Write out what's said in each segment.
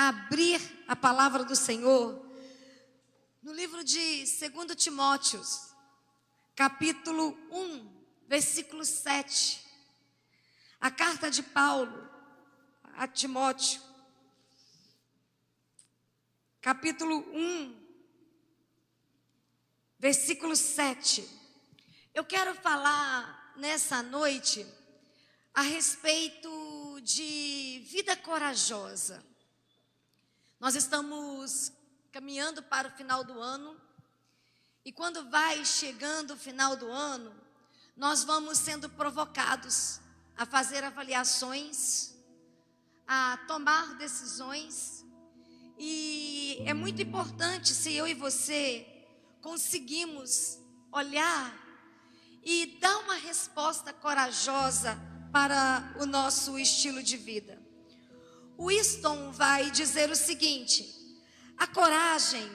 abrir a palavra do Senhor no livro de 2 Timóteo, capítulo 1, versículo 7. A carta de Paulo a Timóteo, capítulo 1, versículo 7. Eu quero falar nessa noite a respeito de vida corajosa. Nós estamos caminhando para o final do ano, e quando vai chegando o final do ano, nós vamos sendo provocados a fazer avaliações, a tomar decisões, e é muito importante se eu e você conseguimos olhar e dar uma resposta corajosa para o nosso estilo de vida. Winston vai dizer o seguinte: a coragem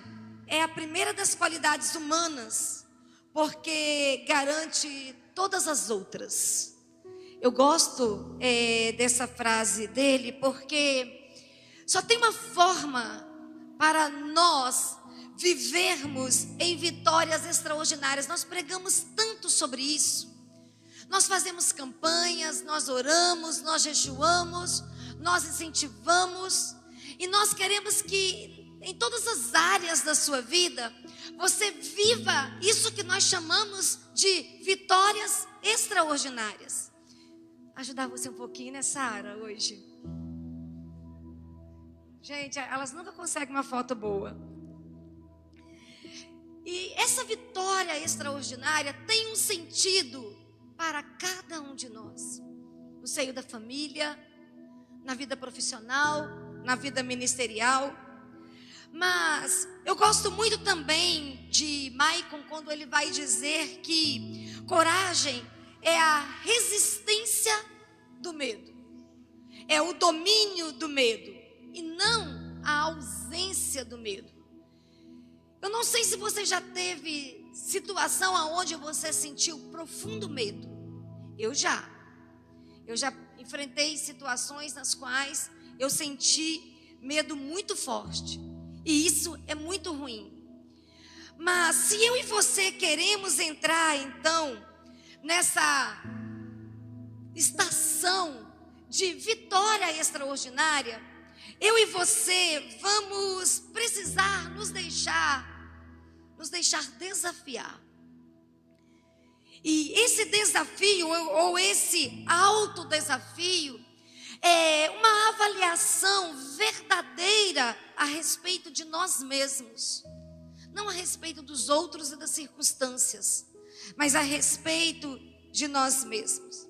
é a primeira das qualidades humanas, porque garante todas as outras. Eu gosto dessa frase dele, porque só tem uma forma para nós vivermos em vitórias extraordinárias. Nós pregamos tanto sobre isso. Nós fazemos campanhas, nós oramos, nós jejuamos, nós incentivamos, e nós queremos que em todas as áreas da sua vida você viva isso que nós chamamos de vitórias extraordinárias. Ajudar você um pouquinho, né, Sara, hoje? Gente, elas nunca conseguem uma foto boa. E essa vitória extraordinária tem um sentido para cada um de nós, no seio da família, na vida profissional, na vida ministerial. Mas eu gosto muito também de Maicon quando ele vai dizer que coragem é a resistência do medo, é o domínio do medo e não a ausência do medo. Eu não sei se você já teve situação aonde você sentiu profundo medo. Eu já enfrentei situações nas quais eu senti medo muito forte, e isso é muito ruim. Mas se eu e você queremos entrar então nessa estação de vitória extraordinária, eu e você vamos precisar nos deixar desafiar. E esse desafio, ou esse autodesafio, é uma avaliação verdadeira a respeito de nós mesmos. Não a respeito dos outros e das circunstâncias, mas a respeito de nós mesmos.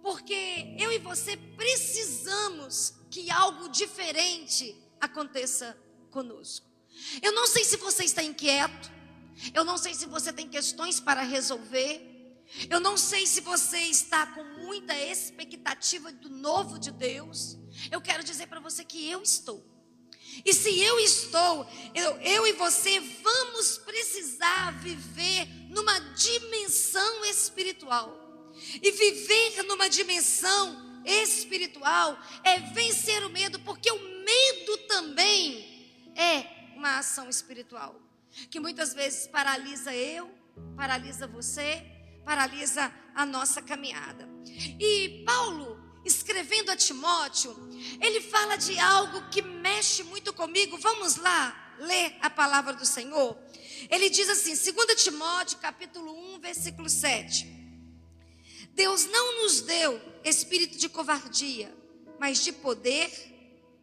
Porque eu e você precisamos que algo diferente aconteça conosco. Eu não sei se você está inquieto, eu não sei se você tem questões para resolver, eu não sei se você está com muita expectativa do novo de Deus. Eu quero dizer para você que eu estou. E se eu estou, eu e você vamos precisar viver numa dimensão espiritual. E viver numa dimensão espiritual é vencer o medo, porque o medo também é uma ação espiritual, que muitas vezes paralisa paralisa você, paralisa a nossa caminhada. E Paulo, escrevendo a Timóteo, ele fala de algo que mexe muito comigo. Vamos lá ler a palavra do Senhor. Ele diz assim, 2 Timóteo capítulo 1, versículo 7. Deus não nos deu espírito de covardia, mas de poder,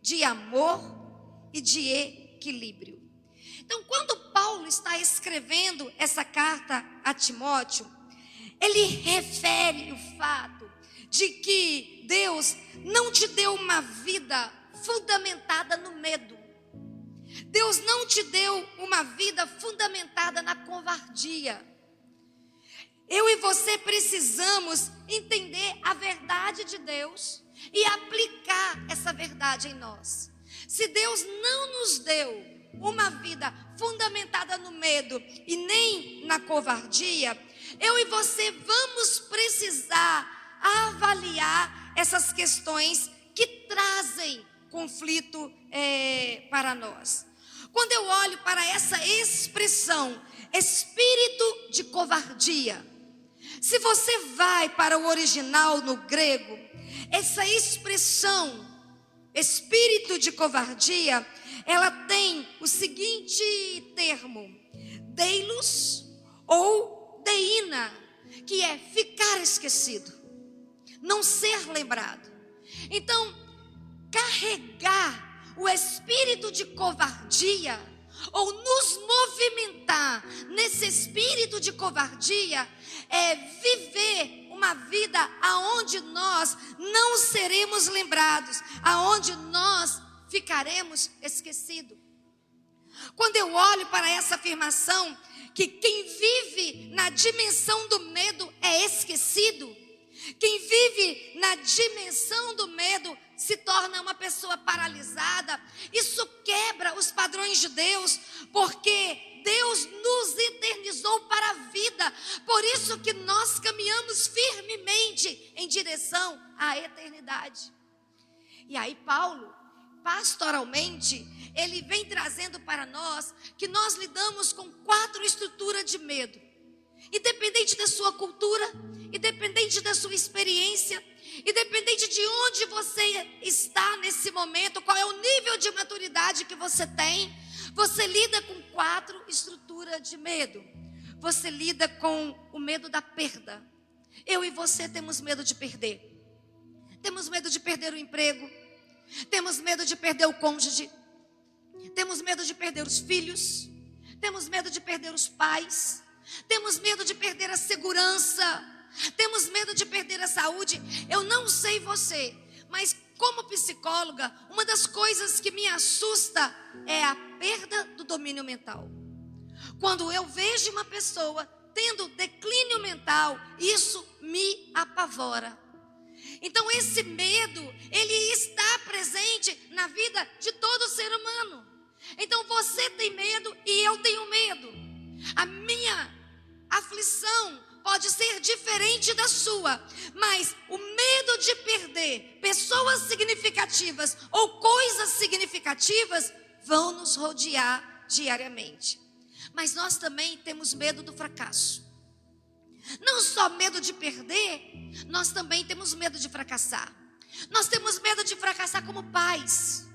de amor e de equilíbrio. Então, quando Paulo está escrevendo essa carta a Timóteo, ele refere o fato de que Deus não te deu uma vida fundamentada no medo. Deus não te deu uma vida fundamentada na covardia. Eu e você precisamos entender a verdade de Deus e aplicar essa verdade em nós. Se Deus não nos deu uma vida fundamentada no medo e nem na covardia, eu e você vamos precisar avaliar essas questões que trazem conflito para nós. Quando eu olho para essa expressão, espírito de covardia, se você vai para o original no grego, essa expressão, espírito de covardia, ela tem o seguinte termo: deilos ou deina, que é ficar esquecido, não ser lembrado. Então, carregar o espírito de covardia, ou nos movimentar nesse espírito de covardia, é viver uma vida aonde nós não seremos lembrados, aonde nós ficaremos esquecidos. Quando eu olho para essa afirmação, que quem vive na dimensão do medo é esquecido, quem vive na dimensão do medo se torna uma pessoa paralisada. Isso quebra os padrões de Deus, porque Deus nos eternizou para a vida. Por isso que nós caminhamos firmemente em direção à eternidade. E aí Paulo, pastoralmente, ele vem trazendo para nós que nós lidamos com 4 estruturas de medo. Independente da sua cultura, independente da sua experiência, independente de onde você está nesse momento, qual é o nível de maturidade que você tem, você lida com 4 estruturas de medo. Você lida com o medo da perda. Eu e você temos medo de perder. Temos medo de perder o emprego. Temos medo de perder o cônjuge. Temos medo de perder os filhos. Temos medo de perder os pais. Temos medo de perder a segurança. Temos medo de perder a saúde. Eu não sei você, mas como psicóloga, uma das coisas que me assusta é a perda do domínio mental. Quando eu vejo uma pessoa tendo declínio mental, isso me apavora. Então esse medo, ele está presente na vida de todo ser humano. Então você tem medo e eu tenho medo. A minha aflição pode ser diferente da sua, mas o medo de perder pessoas significativas ou coisas significativas vão nos rodear diariamente. Mas nós também temos medo do fracasso. Não só medo de perder, nós também temos medo de fracassar. Nós temos medo de fracassar como pais.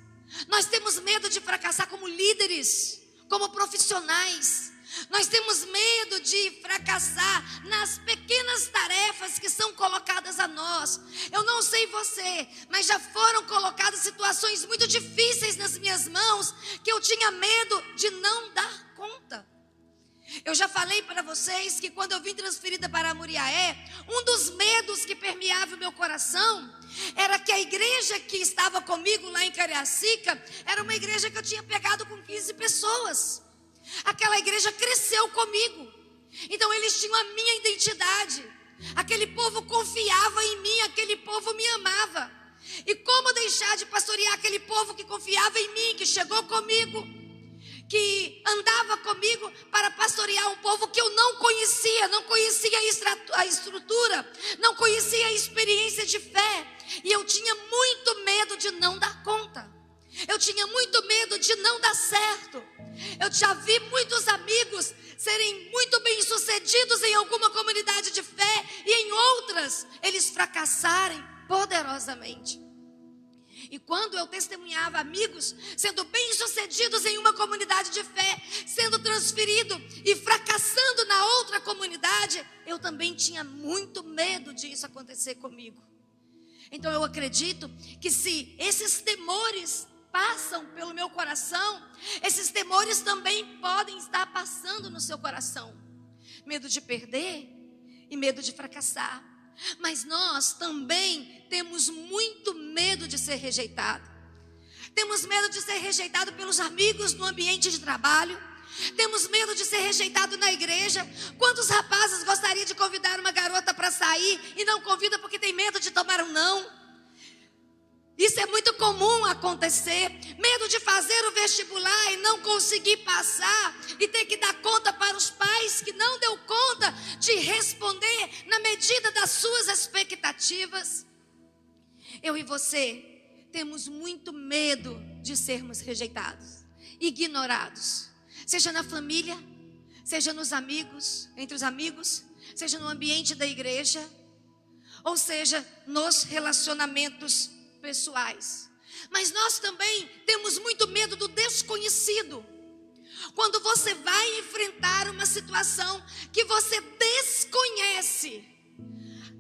Nós temos medo de fracassar como líderes, como profissionais. Nós temos medo de fracassar nas pequenas tarefas que são colocadas a nós. Eu não sei você, mas já foram colocadas situações muito difíceis nas minhas mãos, que eu tinha medo de não dar conta. Eu já falei para vocês que quando eu vim transferida para Muriaé, um dos medos que permeava o meu coração era que a igreja que estava comigo lá em Cariacica era uma igreja que eu tinha pegado com 15 pessoas. Aquela igreja cresceu comigo. Então eles tinham a minha identidade. Aquele povo confiava em mim, aquele povo me amava. E como deixar de pastorear aquele povo que confiava em mim, que chegou comigo, que andava comigo, para pastorear um povo que eu não conhecia a estrutura, não conhecia a experiência de fé. E eu tinha muito medo de não dar conta. Eu tinha muito medo de não dar certo. Eu já vi muitos amigos serem muito bem-sucedidos em alguma comunidade de fé e em outras eles fracassarem poderosamente. E quando eu testemunhava amigos sendo bem-sucedidos em uma comunidade de fé, sendo transferido e fracassando na outra comunidade, eu também tinha muito medo disso acontecer comigo. Então eu acredito que se esses temores passam pelo meu coração, esses temores também podem estar passando no seu coração. Medo de perder e medo de fracassar. Mas nós também temos muito medo de ser rejeitado. Temos medo de ser rejeitado pelos amigos no ambiente de trabalho. Temos medo de ser rejeitado na igreja. Quantos rapazes gostariam de convidar uma garota para sair e não convida porque tem medo de tomar um não? Isso é muito comum acontecer. Medo de fazer o vestibular e não conseguir passar e ter que dar conta para os pais que não deu conta de responder na medida das suas expectativas. Eu e você temos muito medo de sermos rejeitados, ignorados, seja na família, seja nos amigos, entre os amigos, seja no ambiente da igreja, ou seja, nos relacionamentos pessoais. Mas nós também temos muito medo do desconhecido. Quando você vai enfrentar uma situação que você desconhece,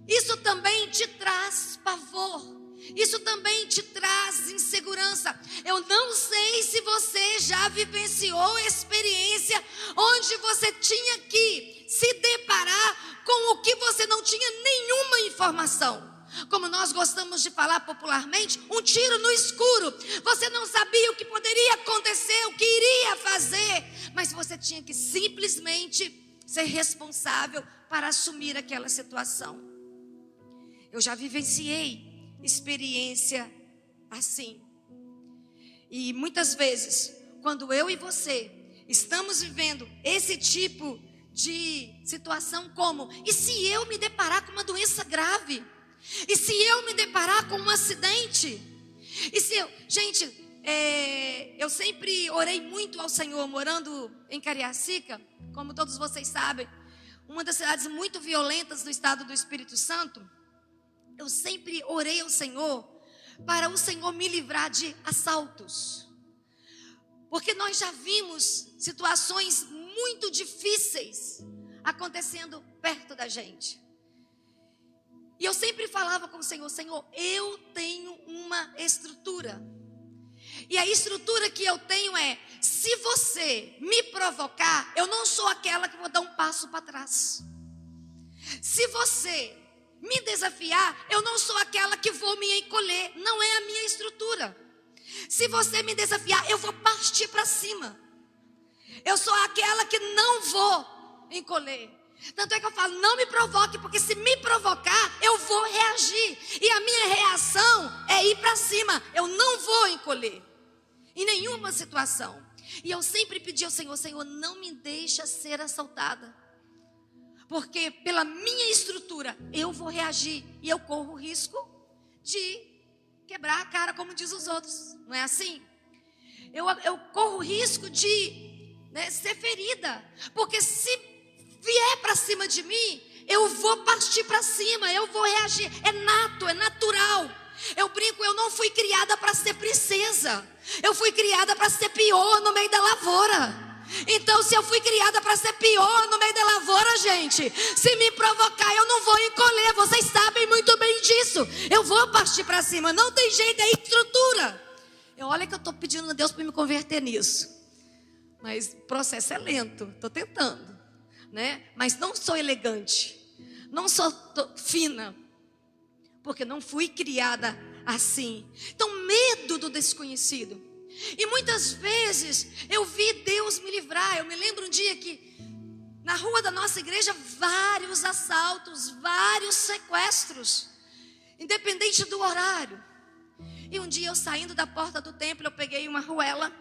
isso também te traz pavor. Isso também te traz insegurança. Eu não sei se você já vivenciou a experiência onde você tinha que se deparar com o que você não tinha nenhuma informação. Como nós gostamos de falar popularmente, um tiro no escuro. Você não sabia o que poderia acontecer, o que iria fazer, mas você tinha que simplesmente ser responsável para assumir aquela situação. Eu já vivenciei experiência assim. E muitas vezes, quando eu e você estamos vivendo esse tipo de situação, como: e se eu me deparar com uma doença grave? E se eu me deparar com um acidente? E se eu... Gente, eu sempre orei muito ao Senhor, morando em Cariacica, como todos vocês sabem, uma das cidades muito violentas do estado do Espírito Santo. Eu sempre orei ao Senhor para o Senhor me livrar de assaltos, porque nós já vimos situações muito difíceis acontecendo perto da gente. E eu sempre falava com o Senhor: Senhor, eu tenho uma estrutura, e a estrutura que eu tenho é: se você me provocar, eu não sou aquela que vou dar um passo para trás. Se você me desafiar, eu não sou aquela que vou me encolher. Não é a minha estrutura. Se você me desafiar, eu vou partir para cima. Eu sou aquela que não vou encolher. Tanto é que eu falo: não me provoque, porque se me provocar, eu vou reagir. E a minha reação é ir para cima. Eu não vou encolher em nenhuma situação. E eu sempre pedi ao Senhor: Senhor, não me deixa ser assaltada, porque pela minha estrutura eu vou reagir e eu corro o risco de quebrar a cara, como diz os outros. Não é assim? Eu corro o risco de ser ferida, porque se vier para cima de mim, eu vou partir para cima, eu vou reagir. É nato, é natural. Eu brinco: eu não fui criada para ser princesa, eu fui criada para ser pior no meio da lavoura. Então, se eu fui criada para ser pior no meio da lavoura, gente, se me provocar, eu não vou encolher. Vocês sabem muito bem disso. Eu vou partir para cima, não tem jeito, é estrutura. Olha que eu estou pedindo a Deus para me converter nisso, mas o processo é lento. Estou tentando, né? Mas não sou elegante, não sou fina, porque não fui criada assim. Então, medo do desconhecido. E muitas vezes eu vi Deus me livrar. Eu me lembro um dia que na rua da nossa igreja, vários assaltos, vários sequestros, independente do horário. E um dia eu, saindo da porta do templo, eu peguei uma arruela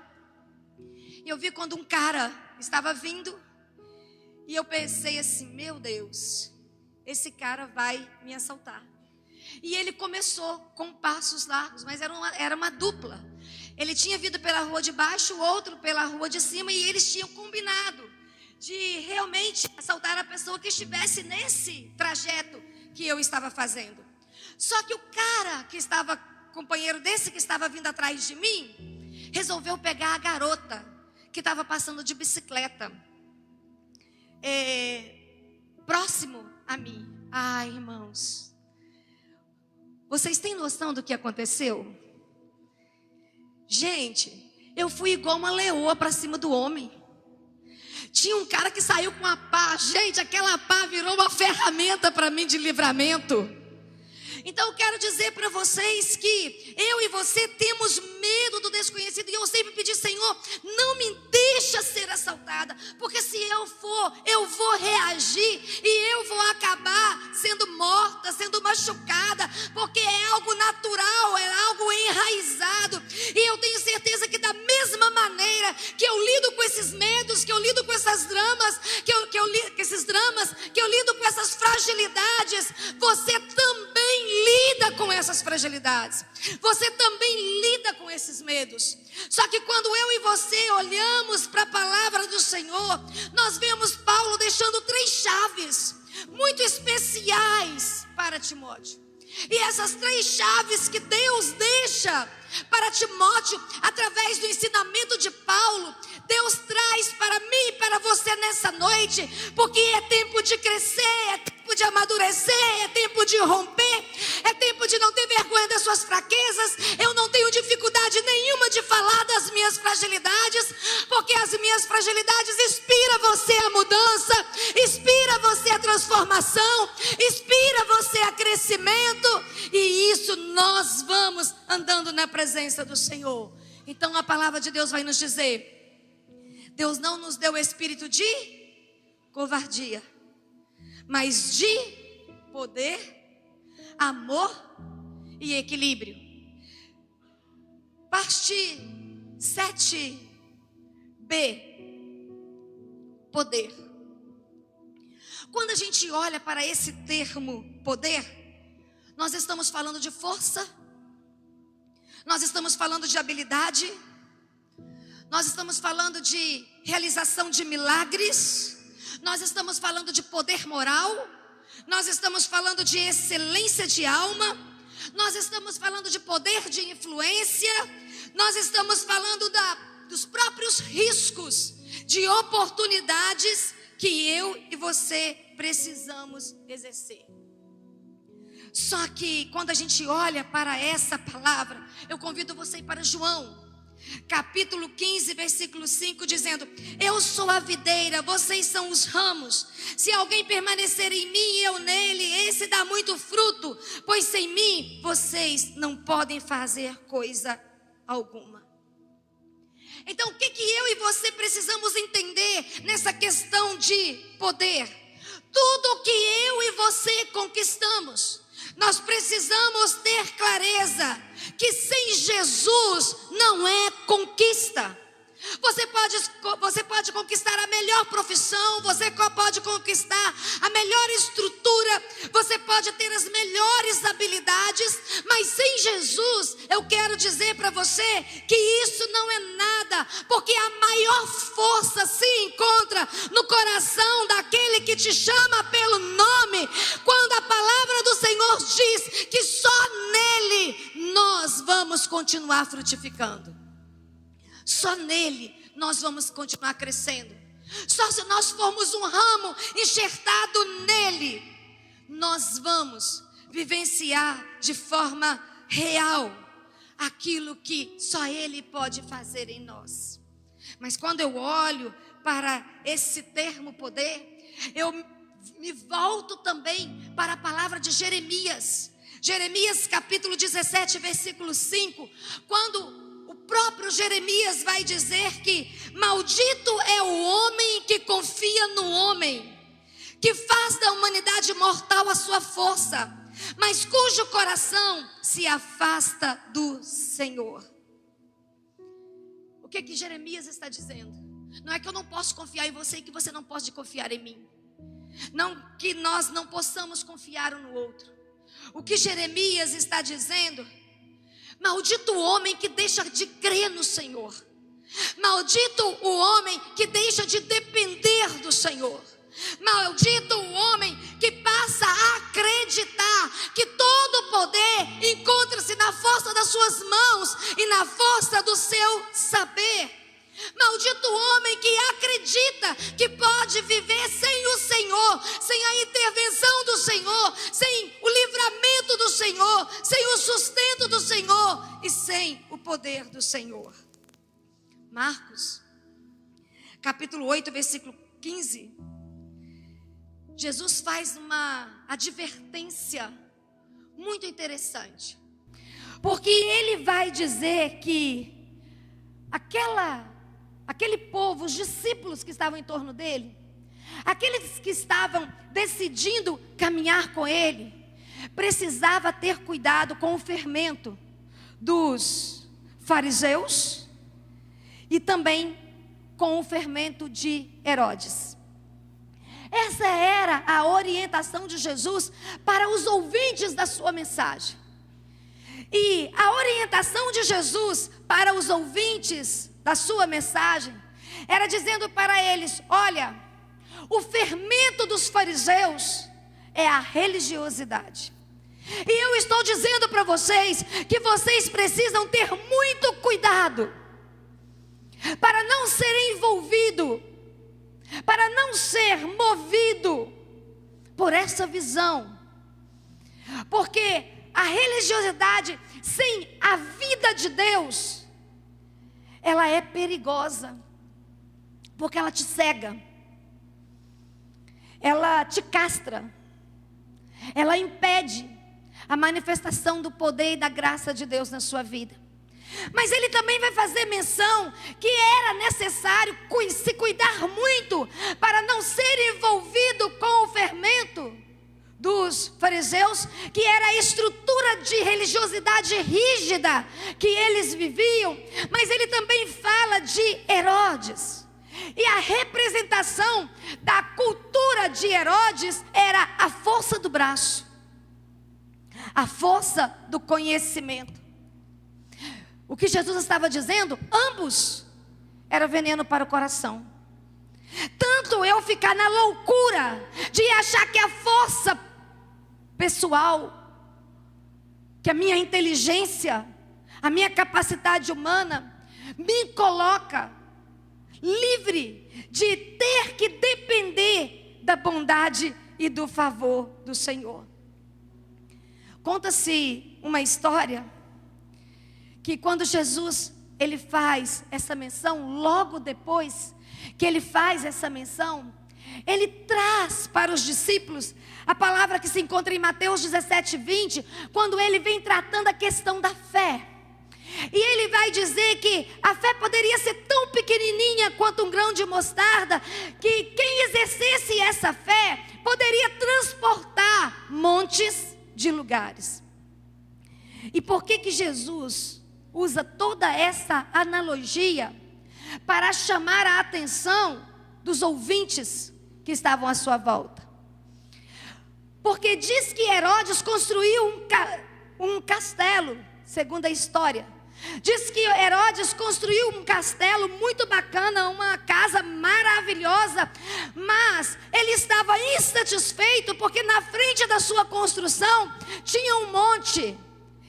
e eu vi quando um cara estava vindo. E eu pensei assim: meu Deus, esse cara vai me assaltar. E ele começou com passos largos, mas era uma dupla. Ele tinha vindo pela rua de baixo, o outro pela rua de cima, e eles tinham combinado de realmente assaltar a pessoa que estivesse nesse trajeto que eu estava fazendo. Só que o cara que estava, companheiro desse que estava vindo atrás de mim, resolveu pegar a garota que estava passando de bicicleta próximo a mim. Ai, irmãos, vocês têm noção do que aconteceu? Gente, eu fui igual uma leoa para cima do homem. Tinha um cara que saiu com a pá. Gente, aquela pá virou uma ferramenta para mim de livramento. Então eu quero dizer para vocês que eu e você temos medo do desconhecido. E eu sempre pedi: Senhor, não me deixa ser assaltada, porque se eu for, eu vou reagir e eu vou acabar sendo morta, sendo machucada, porque é algo natural, é algo enraizado. E eu tenho certeza que da mesma maneira que eu lido com esses medos, que eu lido com essas dramas, que eu lido com essas fragilidades, você também lida com essas fragilidades. Você também esses medos. Só que quando eu e você olhamos para a palavra do Senhor, nós vemos Paulo deixando 3 chaves muito especiais para Timóteo. E essas 3 chaves que Deus deixa para Timóteo, através do ensinamento de Paulo, Deus traz para mim e para você nessa noite, porque é tempo de crescer, é tempo de amadurecer, é tempo de romper, é tempo de não ter vergonha das suas fraquezas. Eu não tenho dificuldade nenhuma de falar das minhas fragilidades, porque as minhas fragilidades inspiram você a mudança, inspira você a transformação, inspira você a crescimento, e isso nós vamos andando na presença do Senhor. Então a palavra de Deus vai nos dizer: Deus não nos deu espírito de covardia, mas de poder, amor e equilíbrio. Parte 7b, poder. Quando a gente olha para esse termo poder, nós estamos falando de força, nós estamos falando de habilidade, nós estamos falando de realização de milagres, nós estamos falando de poder moral, nós estamos falando de excelência de alma, nós estamos falando de poder de influência, nós estamos falando dos próprios riscos, de oportunidades que eu e você precisamos exercer. Só que quando a gente olha para essa palavra, eu convido você a ir para João capítulo 15, versículo 5, dizendo: eu sou a videira, vocês são os ramos. Se alguém permanecer em mim e eu nele, esse dá muito fruto, pois sem mim vocês não podem fazer coisa alguma. Então o que eu e você precisamos entender nessa questão de poder? Tudo que eu e você conquistamos, nós precisamos ter clareza que sem Jesus não é conquista. Você pode conquistar a melhor profissão, você pode conquistar a melhor estrutura, você pode ter as melhores habilidades, mas sem Jesus, eu quero dizer para você que isso não é nada, porque a maior força se encontra no coração daquele que te chama pelo nome, quando a palavra do Senhor diz que só nele nós vamos continuar frutificando. Só nele nós vamos continuar crescendo. Só se nós formos um ramo enxertado nele, nós vamos vivenciar de forma real aquilo que só ele pode fazer em nós. Mas quando eu olho para esse termo poder, eu me volto também para a palavra de Jeremias. Jeremias capítulo 17, versículo 5, quando o próprio Jeremias vai dizer que maldito é o homem que confia no homem, que faz da humanidade mortal a sua força, mas cujo coração se afasta do Senhor. O que Jeremias está dizendo? Não é que eu não posso confiar em você e que você não pode confiar em mim. Não que nós não possamos confiar um no outro. O que Jeremias está dizendo: maldito o homem que deixa de crer no Senhor. Maldito o homem que deixa de depender do Senhor. Maldito o homem que passa a acreditar que todo poder encontra-se na força das suas mãos e na força do seu saber. Maldito o homem que acredita que pode viver sem o Senhor, sem a intervenção do Senhor, sem o livramento do Senhor, sem o sustento do Senhor e sem o poder do Senhor. Marcos, capítulo 8, versículo 15. Jesus faz uma advertência muito interessante, porque ele vai dizer que aquele povo, os discípulos que estavam em torno dele, aqueles que estavam decidindo caminhar com ele, precisava ter cuidado com o fermento dos fariseus e também com o fermento de Herodes. Essa era a orientação de Jesus para os ouvintes da sua mensagem. E a orientação de Jesus para os ouvintes da sua mensagem era dizendo para eles: olha, o fermento dos fariseus é a religiosidade. E eu estou dizendo para vocês que vocês precisam ter muito cuidado para não ser envolvido, para não ser movido por essa visão. Porque a religiosidade sem a vida de Deus, ela é perigosa, porque ela te cega, ela te castra, ela impede a manifestação do poder e da graça de Deus na sua vida. Mas ele também vai fazer menção que era necessário se cuidar muito para não ser envolvido com o fermento dos fariseus, que era a estrutura de religiosidade rígida que eles viviam. Mas ele também fala de Herodes. E a representação da cultura de Herodes era a força do braço, a força do conhecimento. O que Jesus estava dizendo, ambos era veneno para o coração. Tanto eu ficar na loucura de achar que a força pessoal, que a minha inteligência, a minha capacidade humana me coloca livre de ter que depender da bondade e do favor do Senhor. Conta-se uma história que quando Jesus ele faz essa menção, logo depois que ele faz essa menção, ele traz para os discípulos a palavra que se encontra em Mateus 17:20, quando ele vem tratando a questão da fé. E ele vai dizer que a fé poderia ser tão pequenininha quanto um grão de mostarda, que quem exercesse essa fé poderia transportar montes de lugares. E por que Jesus usa toda essa analogia para chamar a atenção dos ouvintes que estavam à sua volta? Porque diz que Herodes construiu um castelo, segundo a história. Diz que Herodes construiu um castelo muito bacana, uma casa maravilhosa, mas ele estava insatisfeito porque na frente da sua construção tinha um monte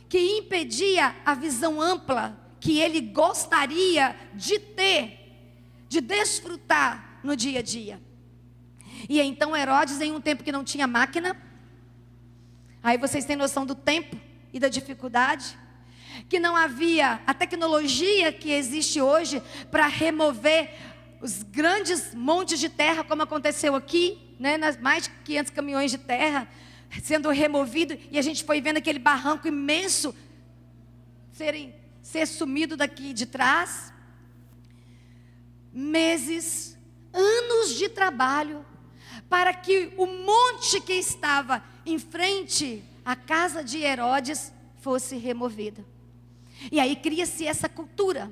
que impedia a visão ampla que ele gostaria de ter, de desfrutar no dia a dia. E então Herodes, em um tempo que não tinha máquina, aí vocês têm noção do tempo e da dificuldade, que não havia a tecnologia que existe hoje para remover os grandes montes de terra, como aconteceu aqui, né, nas mais de 500 caminhões de terra sendo removido, e a gente foi vendo aquele barranco imenso ser sumido daqui de trás. Meses, anos de trabalho para que o monte que estava em frente à casa de Herodes fosse removida. E aí cria-se essa cultura,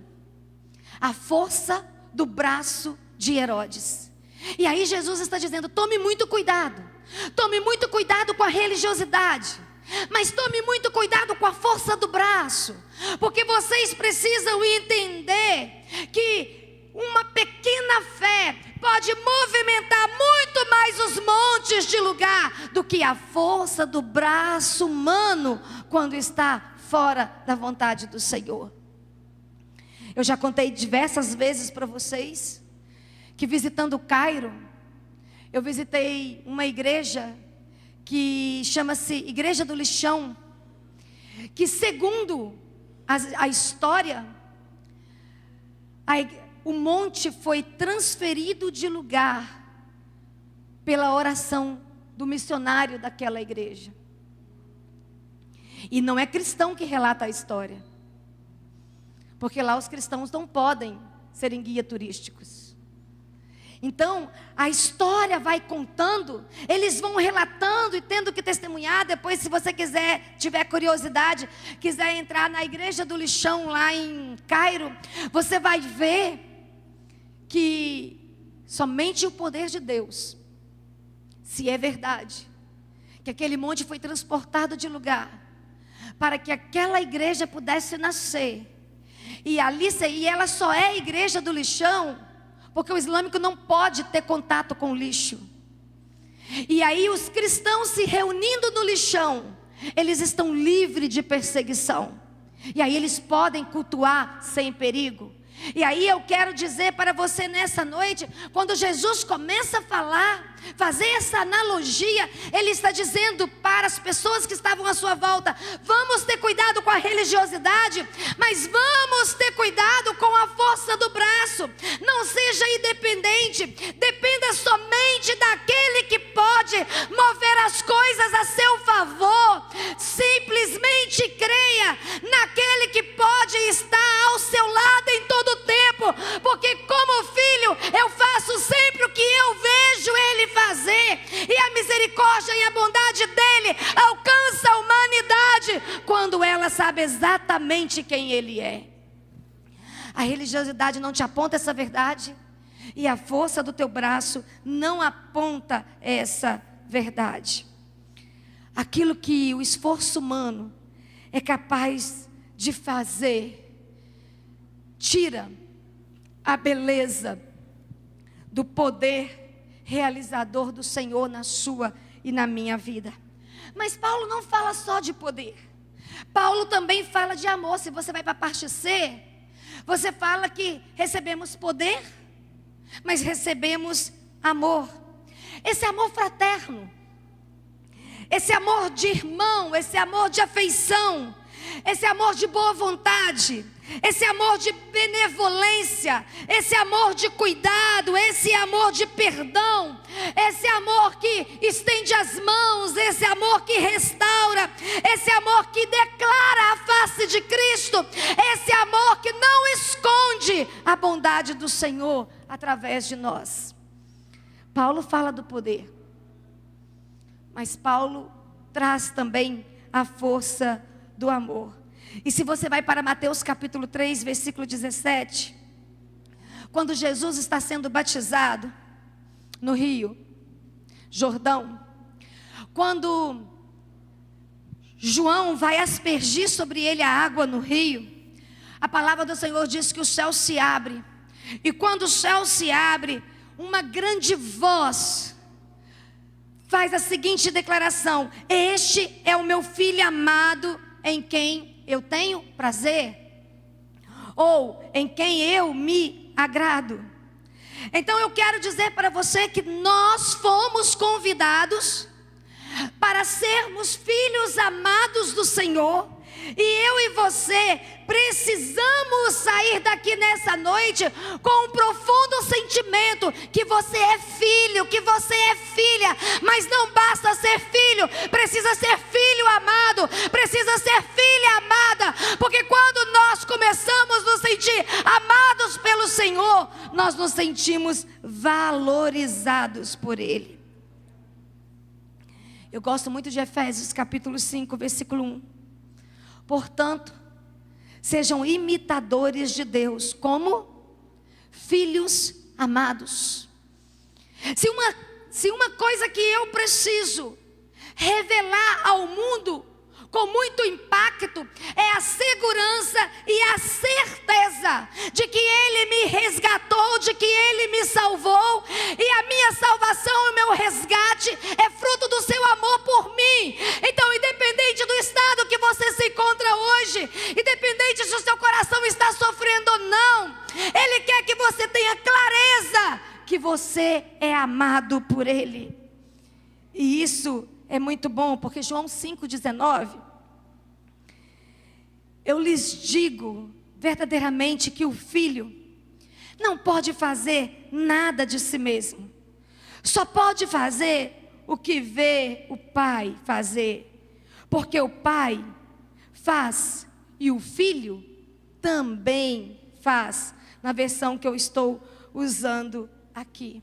a força do braço de Herodes. E aí Jesus está dizendo: tome muito cuidado com a religiosidade, mas tome muito cuidado com a força do braço, porque vocês precisam entender que uma pequena fé pode movimentar muito mais os montes de lugar do que a força do braço humano quando está fora da vontade do Senhor. Eu já contei diversas vezes para vocês que visitando o Cairo, eu visitei uma igreja que chama-se Igreja do Lixão, que segundo a história, o monte foi transferido de lugar pela oração do missionário daquela igreja. E não é cristão que relata a história, porque lá os cristãos não podem serem guias turísticos. Então, a história vai contando, eles vão relatando e tendo que testemunhar. Depois, se você quiser, tiver curiosidade, quiser entrar na Igreja do Lixão lá em Cairo, você vai ver que somente o poder de Deus, se é verdade, que aquele monte foi transportado de lugar, para que aquela igreja pudesse nascer. E ela só é a igreja do lixão, porque o islâmico não pode ter contato com o lixo. E aí os cristãos se reunindo no lixão, eles estão livres de perseguição. E aí eles podem cultuar sem perigo. E aí eu quero dizer para você nessa noite, quando Jesus começa a falar, fazer essa analogia, Ele está dizendo para as pessoas que estavam à sua volta: vamos ter cuidado com a religiosidade, mas vamos ter cuidado com a força do braço. Não seja independente, dependa somente daquele que pode mover as coisas a seu favor. Simplesmente creia naquele que pode estar ao seu lado em todo o tempo, porque como filho eu faço sempre o que eu vejo Ele fazer, e a misericórdia e a bondade dele alcança a humanidade quando ela sabe exatamente quem Ele é. A religiosidade não te aponta essa verdade, e a força do teu braço não aponta essa verdade. Aquilo que o esforço humano é capaz de fazer tira a beleza do poder realizador do Senhor na sua e na minha vida. Mas Paulo não fala só de poder. Paulo também fala de amor. Se você vai para a parte C, você fala que recebemos poder, mas recebemos amor. Esse amor fraterno, esse amor de irmão, esse amor de afeição, esse amor de boa vontade, esse amor de benevolência, esse amor de cuidado, esse amor de perdão, esse amor que estende as mãos, esse amor que restaura, esse amor que declara a face de Cristo, esse amor que não esconde a bondade do Senhor através de nós. Paulo fala do poder, mas Paulo traz também a força do amor. E se você vai para Mateus capítulo 3, versículo 17, quando Jesus está sendo batizado no Rio Jordão, quando João vai aspergir sobre ele a água no rio, a palavra do Senhor diz que o céu se abre, e quando o céu se abre, uma grande voz faz a seguinte declaração: este é o meu filho amado, em quem eu tenho prazer, ou em quem eu me agrado. Então eu quero dizer para você que nós fomos convidados para sermos filhos amados do Senhor. E eu e você precisamos sair daqui nessa noite com um profundo sentimento que você é filho, que você é filha. Mas não basta ser filho, precisa ser filho amado, precisa ser filha amada. Porque quando nós começamos a nos sentir amados pelo Senhor, nós nos sentimos valorizados por Ele. Eu gosto muito de Efésios capítulo 5, versículo 1. Portanto, sejam imitadores de Deus como filhos amados. Se uma coisa que eu preciso revelar ao mundo com muito impacto é a segurança e a certeza de que Ele me resgatou, de que Ele me salvou, e a minha salvação e o meu resgate é fruto do seu amor por mim. Então, independente do estado que você se encontra hoje, independente se o seu coração está sofrendo ou não, Ele quer que você tenha clareza que você é amado por Ele. E isso é muito bom, porque João 5,19, eu lhes digo verdadeiramente que o filho não pode fazer nada de si mesmo, só pode fazer o que vê o pai fazer, porque o pai faz e o filho também faz, na versão que eu estou usando aqui.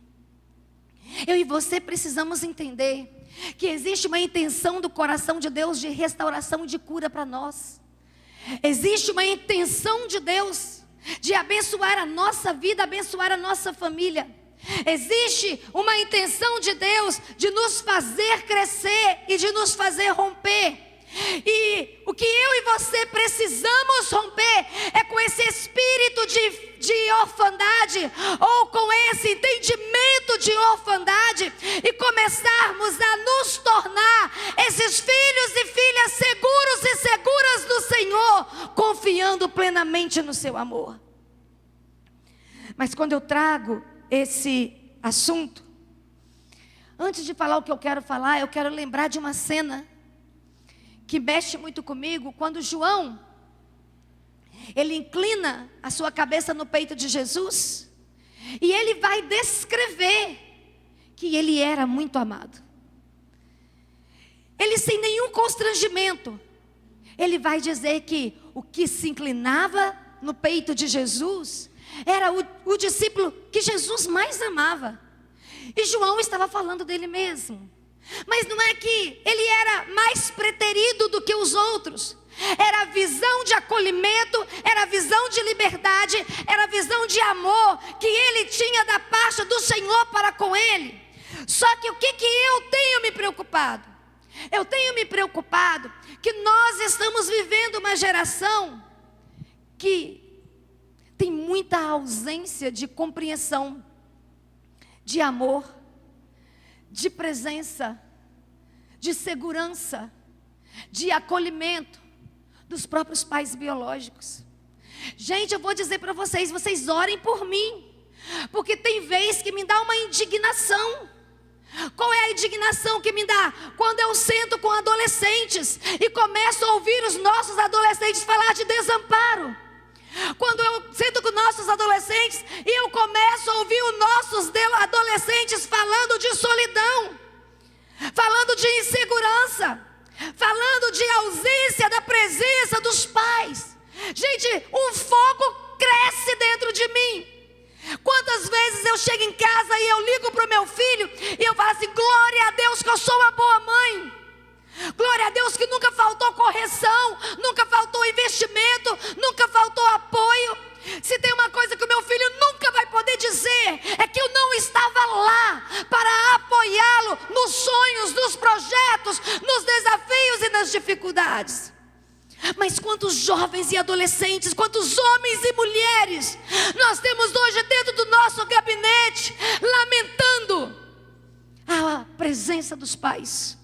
Eu e você precisamos entender que existe uma intenção do coração de Deus de restauração e de cura para nós. Existe uma intenção de Deus de abençoar a nossa vida, abençoar a nossa família. Existe uma intenção de Deus de nos fazer crescer e de nos fazer romper. E o que eu e você precisamos romper é com esse espírito de orfandade, ou com esse entendimento de orfandade, e começarmos a nos tornar esses filhos e filhas seguros e seguras do Senhor, confiando plenamente no seu amor. Mas quando eu trago esse assunto, antes de falar o que eu quero falar, eu quero lembrar de uma cena que mexe muito comigo, quando João, ele inclina a sua cabeça no peito de Jesus, e ele vai descrever que ele era muito amado. Ele, sem nenhum constrangimento, ele vai dizer que o que se inclinava no peito de Jesus era o discípulo que Jesus mais amava. E João estava falando dele mesmo. Mas não é que ele era mais preterido do que os outros. Era a visão de acolhimento, era a visão de liberdade, era a visão de amor que ele tinha da parte do Senhor para com ele. Só que o que eu tenho me preocupado? Eu tenho me preocupado que nós estamos vivendo uma geração que tem muita ausência de compreensão, de amor, de presença, de segurança, de acolhimento dos próprios pais biológicos. Gente, eu vou dizer para vocês, vocês orem por mim, porque tem vez que me dá uma indignação. Qual é a indignação que me dá? Quando eu sento com adolescentes e começo a ouvir os nossos adolescentes falar de desamparo. Quando eu sento com nossos adolescentes e eu começo a ouvir os nossos adolescentes falando de solidão, falando de insegurança, falando de ausência da presença dos pais. Gente, um fogo cresce dentro de mim. Quantas vezes eu chego em casa e eu ligo para o meu filho e eu falo assim: glória a Deus que eu sou uma boa mãe. Glória a Deus que nunca faltou correção, nunca faltou investimento, nunca faltou apoio. Se tem uma coisa que o meu filho nunca vai poder dizer, é que eu não estava lá para apoiá-lo nos sonhos, nos projetos, nos desafios e nas dificuldades. Mas quantos jovens e adolescentes, quantos homens e mulheres nós temos hoje dentro do nosso gabinete, lamentando a presença dos pais.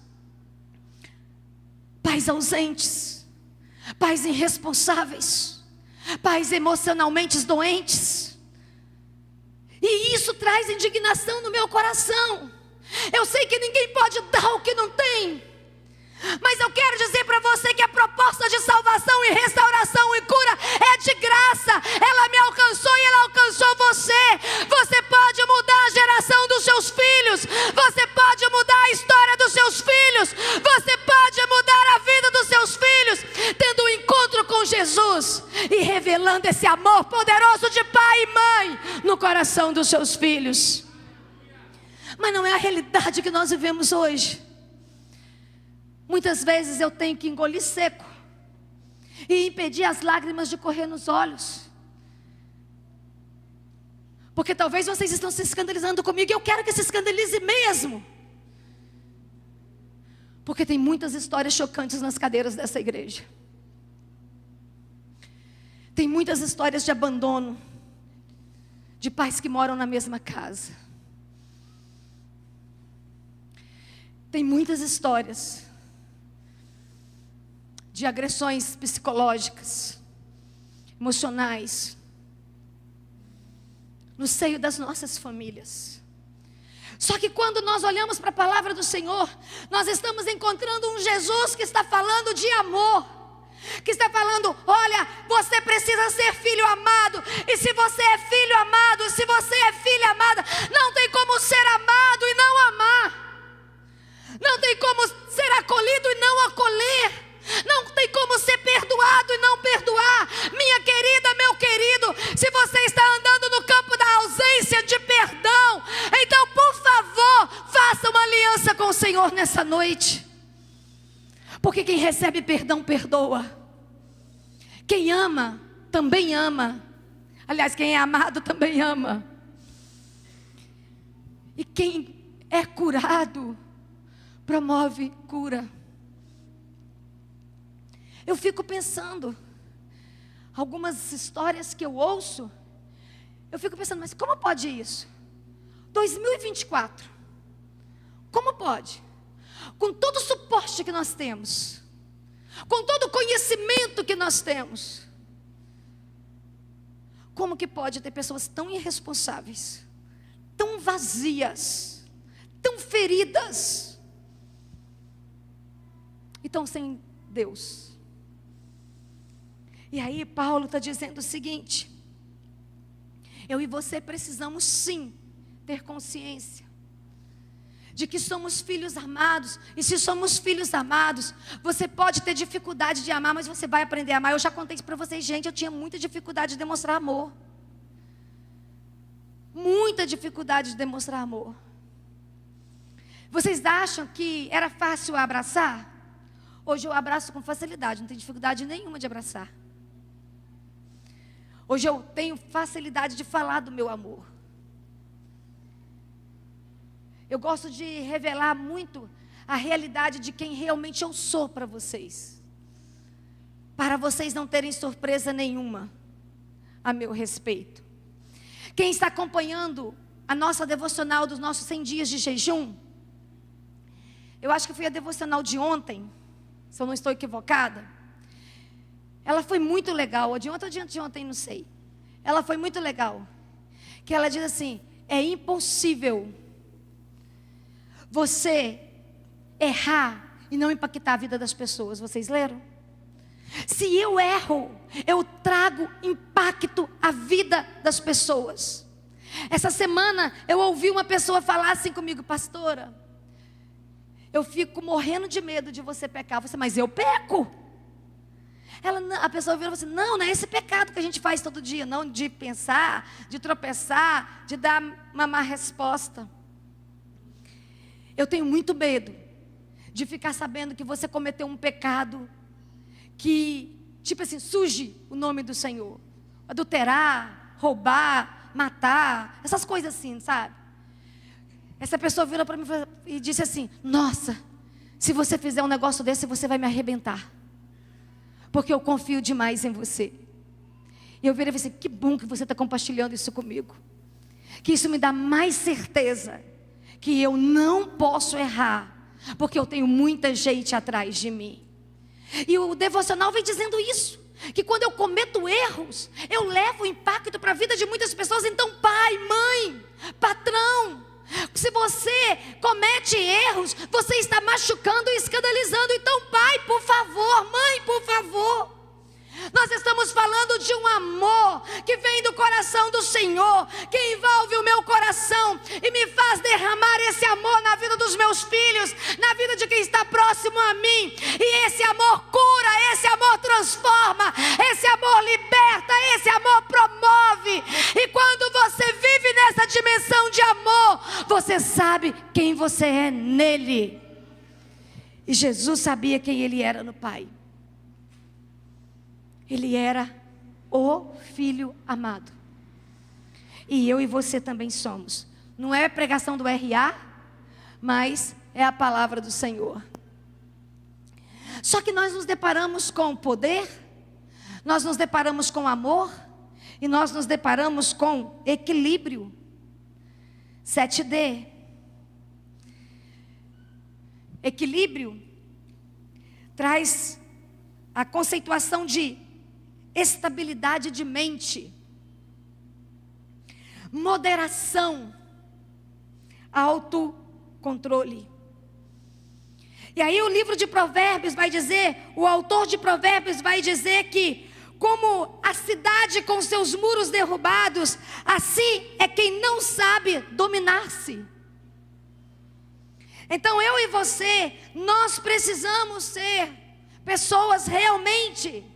Pais ausentes, pais irresponsáveis, pais emocionalmente doentes. E isso traz indignação no meu coração. Eu sei que ninguém pode dar o que não tem, mas eu quero dizer para você que a proposta de salvação e restauração e cura é de graça. Ela me alcançou e ela alcançou você. Você pode mudar a geração dos seus filhos. Você pode mudar a história dos seus filhos. Você pode mudar a vida dos seus filhos, tendo um encontro com Jesus e revelando esse amor poderoso de pai e mãe no coração dos seus filhos. Mas não é a realidade que nós vivemos hoje. Muitas vezes eu tenho que engolir seco e impedir as lágrimas de correr nos olhos, porque talvez vocês estão se escandalizando comigo, e eu quero que se escandalize mesmo, porque tem muitas histórias chocantes nas cadeiras dessa igreja. Tem muitas histórias de abandono, de pais que moram na mesma casa. Tem muitas histórias de agressões psicológicas, emocionais, no seio das nossas famílias. Só que quando nós olhamos para a palavra do Senhor, nós estamos encontrando um Jesus que está falando de amor, que está falando: olha, você precisa ser filho amado. E se você é filho amado, se você é filha amada, não tem como ser amado e não amar. Não tem como ser acolhido e não acolher. Não tem como ser perdoado e não perdoar. Minha querida, meu querido, se você está andando no campo da ausência de perdão, então por favor, faça uma aliança com o Senhor nessa noite. Porque quem recebe perdão, perdoa. Quem ama, também ama. Aliás, quem é amado também ama. E quem é curado, promove cura. eu fico pensando, algumas histórias que eu ouço, eu fico pensando, mas como pode isso? 2024, como pode? Com todo o suporte que nós temos, com todo o conhecimento que nós temos, como que pode ter pessoas tão irresponsáveis, tão vazias, tão feridas, e tão sem Deus? E aí Paulo está dizendo o seguinte: eu e você precisamos sim ter consciência de que somos filhos amados. E se somos filhos amados, você pode ter dificuldade de amar, mas você vai aprender a amar. Eu já contei isso para vocês, gente, eu tinha muita dificuldade de demonstrar amor. Muita dificuldade de demonstrar amor. Vocês acham que era fácil abraçar? Hoje eu abraço com facilidade, não tenho dificuldade nenhuma de abraçar. Hoje eu tenho facilidade de falar do meu amor. Eu gosto de revelar muito a realidade de quem realmente eu sou para vocês. Para vocês não terem surpresa nenhuma a meu respeito. Quem está acompanhando a nossa devocional dos nossos 100 dias de jejum, eu acho que foi a devocional de ontem, se eu não estou equivocada. Ela foi muito legal, ou de ontem ou de anteontem, não sei. Ela foi muito legal. Que ela diz assim: é impossível você errar e não impactar a vida das pessoas. Vocês leram? Se eu erro, eu trago impacto à vida das pessoas. Essa semana eu ouvi uma pessoa falar assim comigo: pastora, eu fico morrendo de medo de você pecar. Você, mas eu peco. A pessoa virou assim: não é esse pecado que a gente faz todo dia, não de pensar, de tropeçar, de dar uma má resposta. Eu tenho muito medo de ficar sabendo que você cometeu um pecado que, tipo assim, suje o nome do Senhor. Adulterar, roubar, matar, essas coisas assim, sabe? Essa pessoa virou para mim e disse assim: nossa, se você fizer um negócio desse, você vai me arrebentar, porque eu confio demais em você. E eu virei e falei assim: que bom que você está compartilhando isso comigo, que isso me dá mais certeza que eu não posso errar, porque eu tenho muita gente atrás de mim. E o devocional vem dizendo isso, que quando eu cometo erros, eu levo impacto para a vida de muitas pessoas. Então, pai, mãe, patrão, se você comete erros, você está machucando e escandalizando. Então, pai, por favor, mãe, por favor. Nós estamos falando de um amor que vem do coração do Senhor, que envolve o meu coração e me faz derramar esse amor na vida dos meus filhos, na vida de quem está próximo a mim. E esse amor cura, esse amor transforma, esse amor liberta, esse amor promove. E quando você vive nessa dimensão de amor, você sabe quem você é nele. E Jesus sabia quem ele era no Pai. Ele era o Filho amado. E eu e você também somos. Não é a pregação do RA, mas é a palavra do Senhor. Só que nós nos deparamos com poder, nós nos deparamos com amor, e nós nos deparamos com equilíbrio. 7D. Equilíbrio traz a conceituação de estabilidade de mente, moderação, autocontrole. E aí o livro de Provérbios vai dizer, o autor de Provérbios vai dizer que, como a cidade com seus muros derrubados, assim é quem não sabe dominar-se. Então eu e você, nós precisamos ser pessoas realmente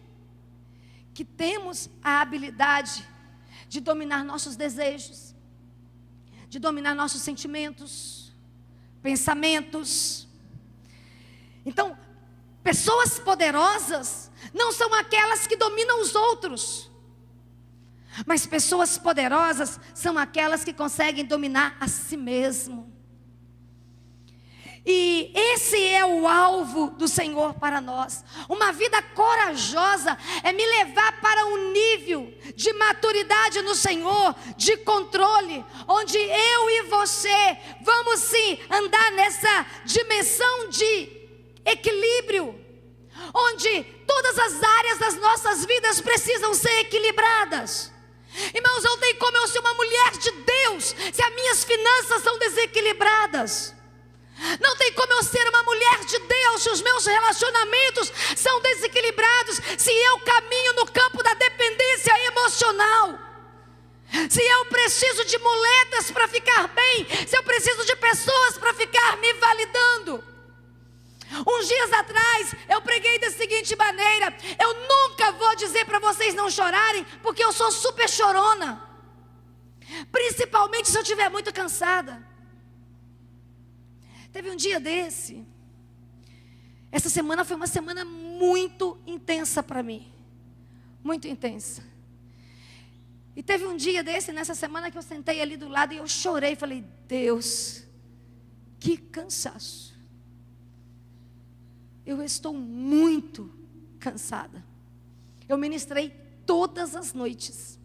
que temos a habilidade de dominar nossos desejos, de dominar nossos sentimentos, pensamentos. Então, pessoas poderosas não são aquelas que dominam os outros, mas pessoas poderosas são aquelas que conseguem dominar a si mesmo. E esse é o alvo do Senhor para nós. Uma vida corajosa é me levar para um nível de maturidade no Senhor, de controle, onde eu e você vamos sim andar nessa dimensão de equilíbrio, onde todas as áreas das nossas vidas precisam ser equilibradas. Irmãos, não tem como eu ser uma mulher de Deus se as minhas finanças são desequilibradas. Não tem como eu ser uma mulher de Deus se os meus relacionamentos são desequilibrados, se eu caminho no campo da dependência emocional, se eu preciso de muletas para ficar bem, se eu preciso de pessoas para ficar me validando. Uns dias atrás eu preguei da seguinte maneira: eu nunca vou dizer para vocês não chorarem, porque eu sou super chorona, principalmente se eu estiver muito cansada. Teve um dia desse, essa semana foi uma semana muito intensa para mim, muito intensa. E teve um dia desse, nessa semana, que eu sentei ali do lado e eu chorei, falei: Deus, que cansaço. Eu estou muito cansada. Eu ministrei todas as noites.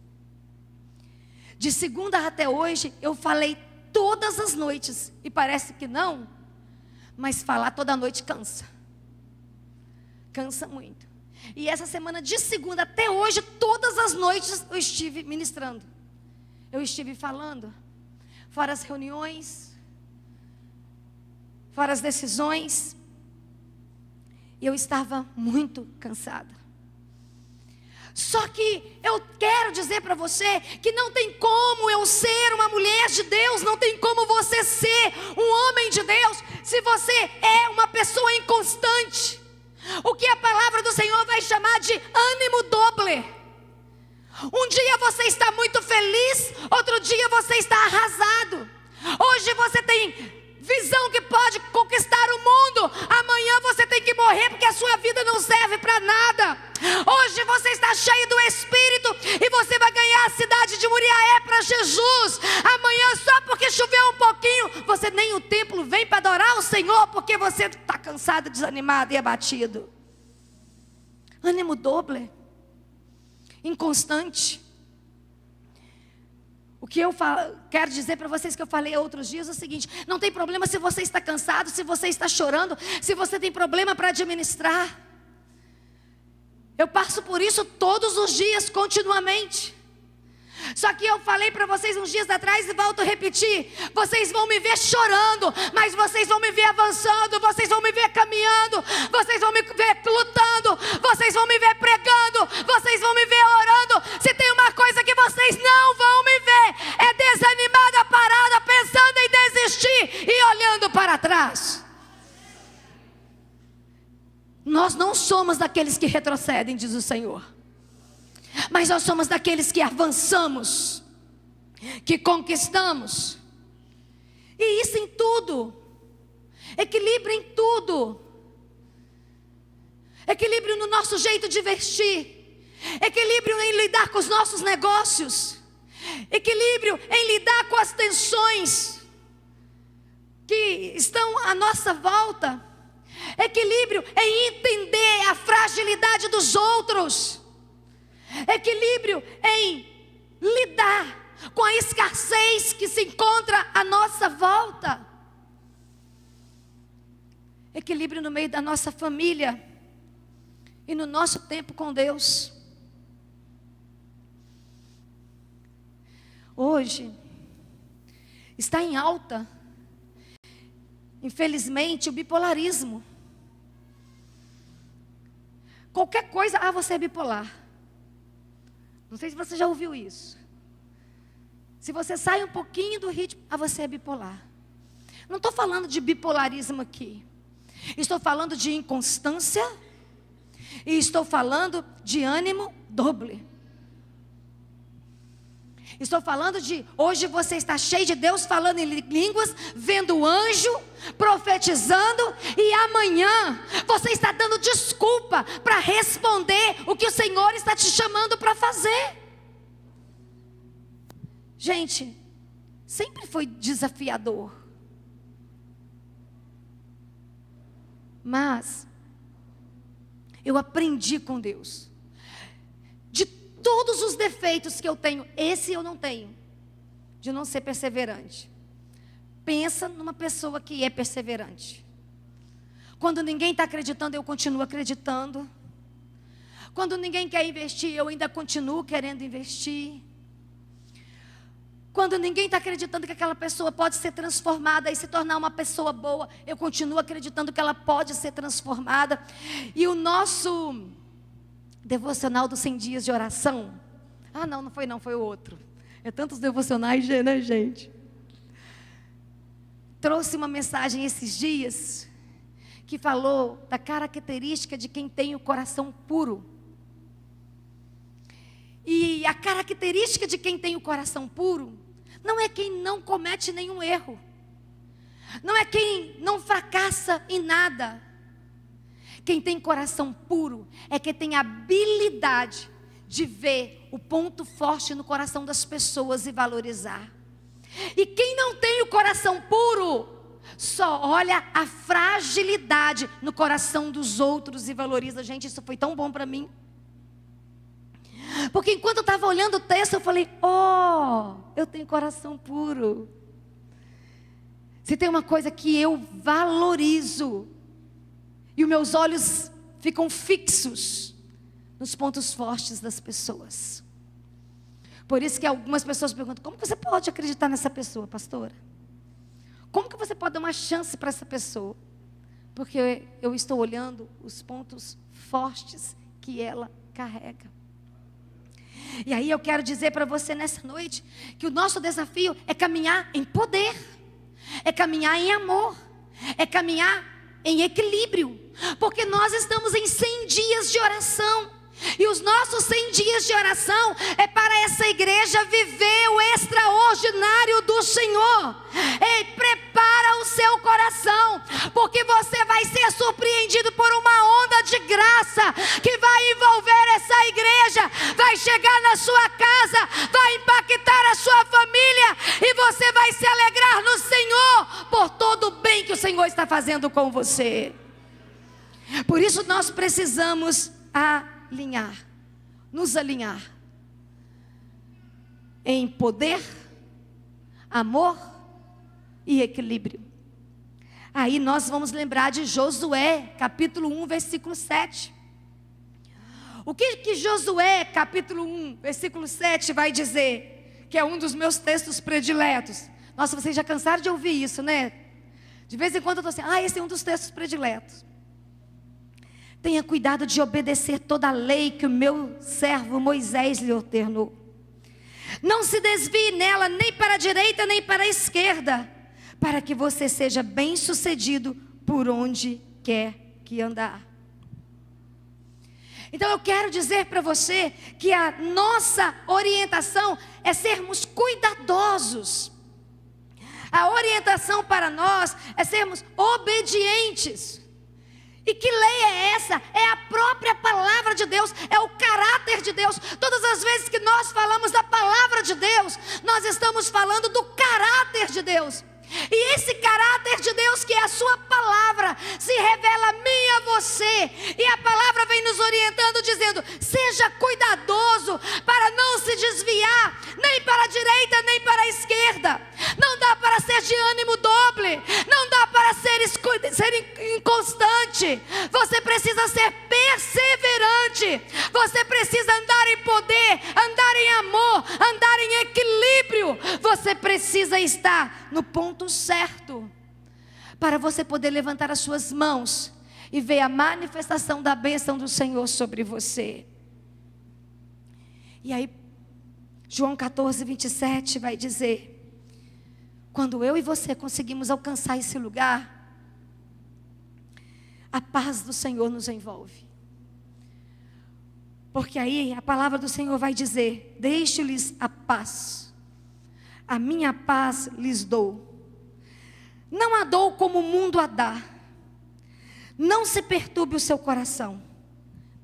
De segunda até hoje, eu falei todas as noites. E parece que não, mas falar toda noite cansa. Cansa muito. E essa semana, de segunda até hoje, todas as noites eu estive ministrando. Eu estive falando. Fora as reuniões, fora as decisões. E eu estava muito cansada. Só que eu quero dizer para você que não tem como eu ser uma mulher de Deus, não tem como você ser um homem de Deus, se você é uma pessoa inconstante. O que a palavra do Senhor vai chamar de ânimo doble. Um dia você está muito feliz, outro dia você está arrasado. Hoje você tem visão que pode conquistar o mundo, amanhã você tem que morrer porque a sua vida não serve para nada. Hoje você está cheio do Espírito e você vai ganhar a cidade de Moriaé para Jesus. Amanhã, só porque choveu um pouquinho, você nem o templo vem para adorar o Senhor, porque você está cansado, desanimado e abatido. Ânimo doble, inconstante. O que eu quero dizer para vocês, que eu falei outros dias, é o seguinte: não tem problema se você está cansado, se você está chorando, se você tem problema para administrar. Eu passo por isso todos os dias, continuamente. Só que eu falei para vocês uns dias atrás e volto a repetir: vocês vão me ver chorando, mas vocês vão me ver avançando, vocês vão me ver caminhando, vocês vão me ver lutando, vocês vão me ver pregando, vocês vão me ver orando. Se tem uma coisa que vocês não vão me ver, é desanimada, parada, pensando em desistir e olhando para trás. Nós não somos daqueles que retrocedem, diz o Senhor, mas nós somos daqueles que avançamos, que conquistamos. E isso em tudo. Equilíbrio em tudo. Equilíbrio no nosso jeito de vestir. Equilíbrio em lidar com os nossos negócios. Equilíbrio em lidar com as tensões que estão à nossa volta. Equilíbrio em entender a fragilidade dos outros. Equilíbrio em lidar com a escassez que se encontra à nossa volta. Equilíbrio no meio da nossa família e no nosso tempo com Deus. Hoje está em alta, infelizmente, o bipolarismo. Qualquer coisa, você é bipolar. Não sei se você já ouviu isso. Se você sai um pouquinho do ritmo, você é bipolar. Não estou falando de bipolarismo aqui. Estou falando de inconstância. E estou falando de ânimo doble. Estou falando de, hoje você está cheio de Deus, falando em línguas, vendo o anjo, profetizando, e amanhã você está dando desculpa para responder o que o Senhor está te chamando para fazer. Gente, sempre foi desafiador. Mas eu aprendi com Deus. De todos os defeitos que eu tenho, esse eu não tenho. De não ser perseverante. Pensa numa pessoa que é perseverante. Quando ninguém está acreditando, eu continuo acreditando. Quando ninguém quer investir, eu ainda continuo querendo investir. Quando ninguém está acreditando que aquela pessoa pode ser transformada e se tornar uma pessoa boa, eu continuo acreditando que ela pode ser transformada. E o nosso devocional dos 100 dias de oração, não foi não, foi o outro. É tantos devocionais, né, gente? Trouxe uma mensagem esses dias que falou da característica de quem tem o coração puro. E a característica de quem tem o coração puro não é quem não comete nenhum erro. Não é quem não fracassa em nada. Quem tem coração puro é quem tem a habilidade de ver o ponto forte no coração das pessoas e valorizar. E quem não tem o coração puro só olha a fragilidade no coração dos outros e valoriza. Gente, isso foi tão bom para mim. Porque enquanto eu estava olhando o texto, eu falei, eu tenho coração puro. Se tem uma coisa que eu valorizo, e os meus olhos ficam fixos nos pontos fortes das pessoas. Por isso que algumas pessoas perguntam, como que você pode acreditar nessa pessoa, pastora? Como que você pode dar uma chance para essa pessoa? Porque eu estou olhando os pontos fortes que ela carrega. E aí eu quero dizer para você nessa noite, que o nosso desafio é caminhar em poder, é caminhar em amor, é caminhar em equilíbrio, porque nós estamos em 100 dias de oração, e os nossos 100 dias de oração é para essa igreja viver o extraordinário do Senhor. Ei, prepara o seu coração, porque você vai ser surpreendido por uma onda de graça que vai envolver essa igreja, vai chegar na sua casa, vai impactar a sua família, e você vai se alegrar no Senhor por todo o bem que o Senhor está fazendo com você. Por isso nós precisamos nos alinhar em poder, amor e equilíbrio. Aí nós vamos lembrar de Josué, capítulo 1, versículo 7. O que Josué, capítulo 1, versículo 7 vai dizer? Que é um dos meus textos prediletos. Nossa, vocês já cansaram de ouvir isso, né? De vez em quando eu estou assim, esse é um dos textos prediletos. Tenha cuidado de obedecer toda a lei que o meu servo Moisés lhe ordenou. Não se desvie nela nem para a direita nem para a esquerda, para que você seja bem-sucedido por onde quer que andar. Então eu quero dizer para você que a nossa orientação é sermos cuidadosos. A orientação para nós é sermos obedientes. E que lei é essa? É a própria palavra de Deus, é o caráter de Deus. Todas as vezes que nós falamos da palavra de Deus, nós estamos falando do caráter de Deus. E esse caráter de Deus, que é a sua palavra, se revela a mim e a você. E a palavra vem nos orientando, dizendo, seja cuidadoso para não se desviar, nem para a direita, nem para a esquerda. Não dá para ser de ânimo doble, não dá para ser inconstante. Você precisa ser perseverante. Você precisa andar em poder, andar em amor, andar em equilíbrio. Você precisa estar no ponto certo, para você poder levantar as suas mãos e ver a manifestação da bênção do Senhor sobre você. E aí João 14, 27 vai dizer, quando eu e você conseguimos alcançar esse lugar, a paz do Senhor nos envolve. Porque aí a palavra do Senhor vai dizer, deixe-lhes a paz, a minha paz lhes dou. Não a dou como o mundo a dá. Não se perturbe o seu coração.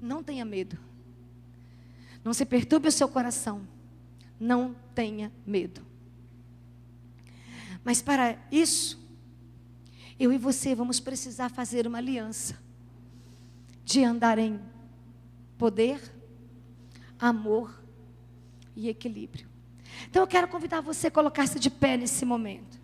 Não tenha medo. Não se perturbe o seu coração. Não tenha medo. Mas para isso, eu e você vamos precisar fazer uma aliança de andar em poder, amor e equilíbrio. Então eu quero convidar você a colocar-se de pé nesse momento.